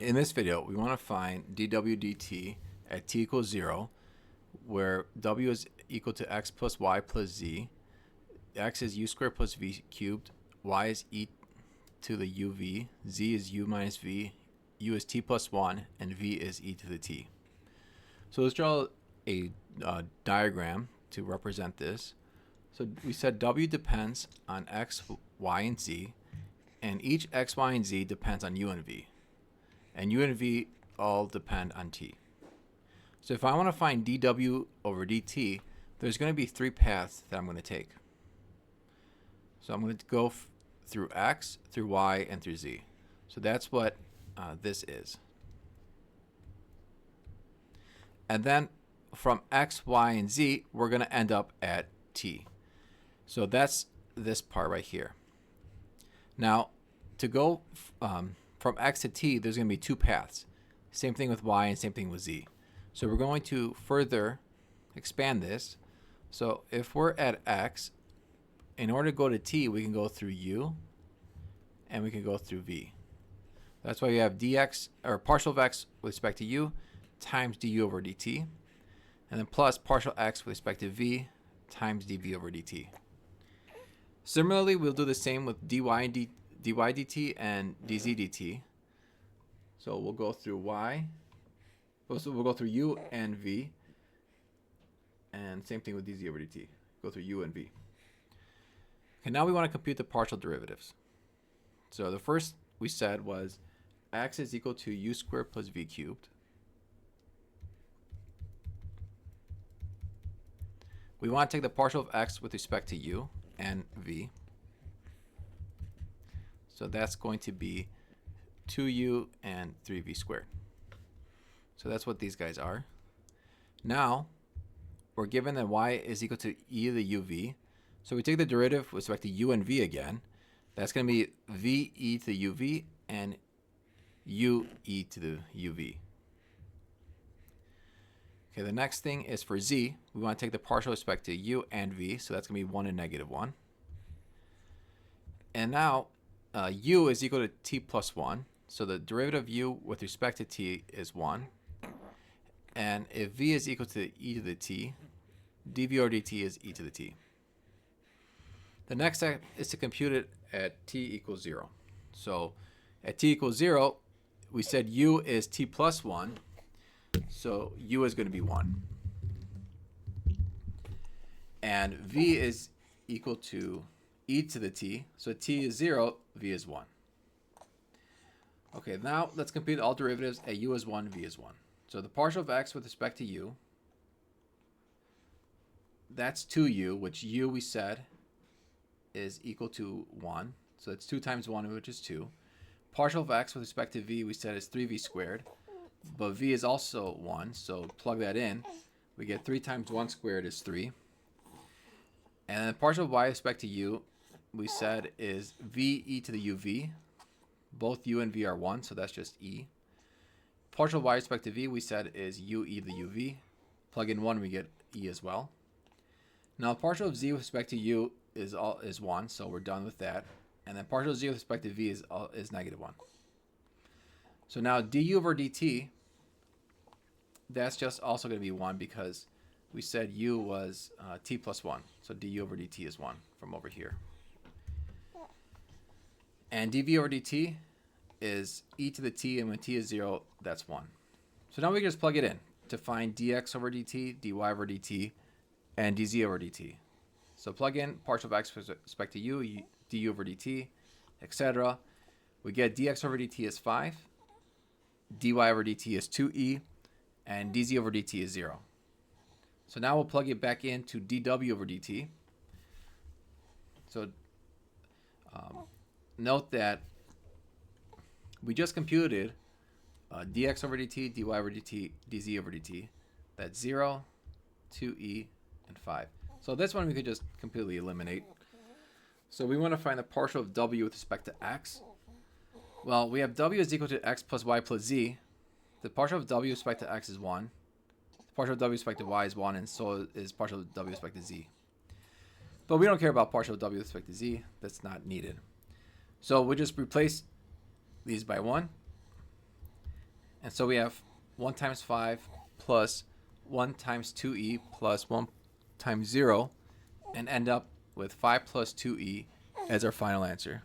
In this video, we want to find dw dt at t equals 0, where w is equal to x plus y plus z, x is u squared plus v cubed, y is e to the uv, z is u minus v, u is t plus 1, and v is e to the t. So let's draw a diagram to represent this. So we said w depends on x, y, and z, and each x, y, and z depends on u and v. And u and v all depend on t. So if I want to find dw over dt, there's going to be three paths that I'm going to take. So I'm going to go through x, through y, and through z. So that's what this is. And then from x, y, and z, we're going to end up at t. So that's this part right here. Now, to go from x to t, there's going to be two paths. Same thing with y and same thing with z. So we're going to further expand this. So if we're at x, in order to go to t, we can go through u and we can go through v. That's why you have dx, or partial of x with respect to u, times du over dt, and then plus partial x with respect to v times dv over dt. Similarly, we'll do the same with dy dt and dz dt. So we'll go through y, so we'll go through u and v, and same thing with dz over dt. Go through u and v. Okay, now we want to compute the partial derivatives. So the first we said was x is equal to u squared plus v cubed. We want to take the partial of x with respect to u and v. So that's going to be 2u and 3v squared. So that's what these guys are. Now, we're given that y is equal to e to the uv. So we take the derivative with respect to u and v again. That's going to be v e to the uv and u e to the uv. Okay, the next thing is for z. We want to take the partial with respect to u and v. So that's going to be 1 and negative 1. And now, u is equal to t plus 1. So the derivative of u with respect to t is 1. And if v is equal to e to the t, dv over dt is e to the t. The next step is to compute it at t equals 0. So at t equals 0, we said u is t plus 1. So u is going to be 1. And v is equal to e to the t. So t is 0, v is 1. Okay, now let's compute all derivatives at u is 1, v is 1. So the partial of x with respect to u, that's 2u, which u we said is equal to 1. So that's 2 times 1, which is 2. Partial of x with respect to v we said is 3v squared. But v is also 1, so plug that in. We get 3 times 1 squared is 3. And then partial of y with respect to u, we said is v e to the uv. Both u and v are 1, so that's just e. Partial of y with respect to v, we said is u e to the uv. Plug in 1, we get e as well. Now partial of z with respect to u is 1, so we're done with that. And then partial of z with respect to v is negative 1. So now du over dt, that's just also going to be 1 because we said u was t plus 1. So du over dt is 1 from over here. And dv over dt is e to the t, and when t is 0, that's 1. So now we can just plug it in to find dx over dt, dy over dt, and dz over dt. So plug in partial of x with respect to u, du over dt, etc. We get dx over dt is 5, dy over dt is 2e, and dz over dt is 0. So now we'll plug it back into dw over dt. So note that we just computed dx over dt, dy over dt, dz over dt. That's 0, 2e, and 5. So this one we could just completely eliminate. So we want to find the partial of w with respect to x. Well, we have w is equal to x plus y plus z. The partial of w with respect to x is 1. The partial of w with respect to y is 1, and so is partial of w with respect to z. But we don't care about partial of w with respect to z. That's not needed. So we just replace these by 1. And so we have 1 times 5 plus 1 times 2e plus 1 times 0, and end up with 5 plus 2e as our final answer.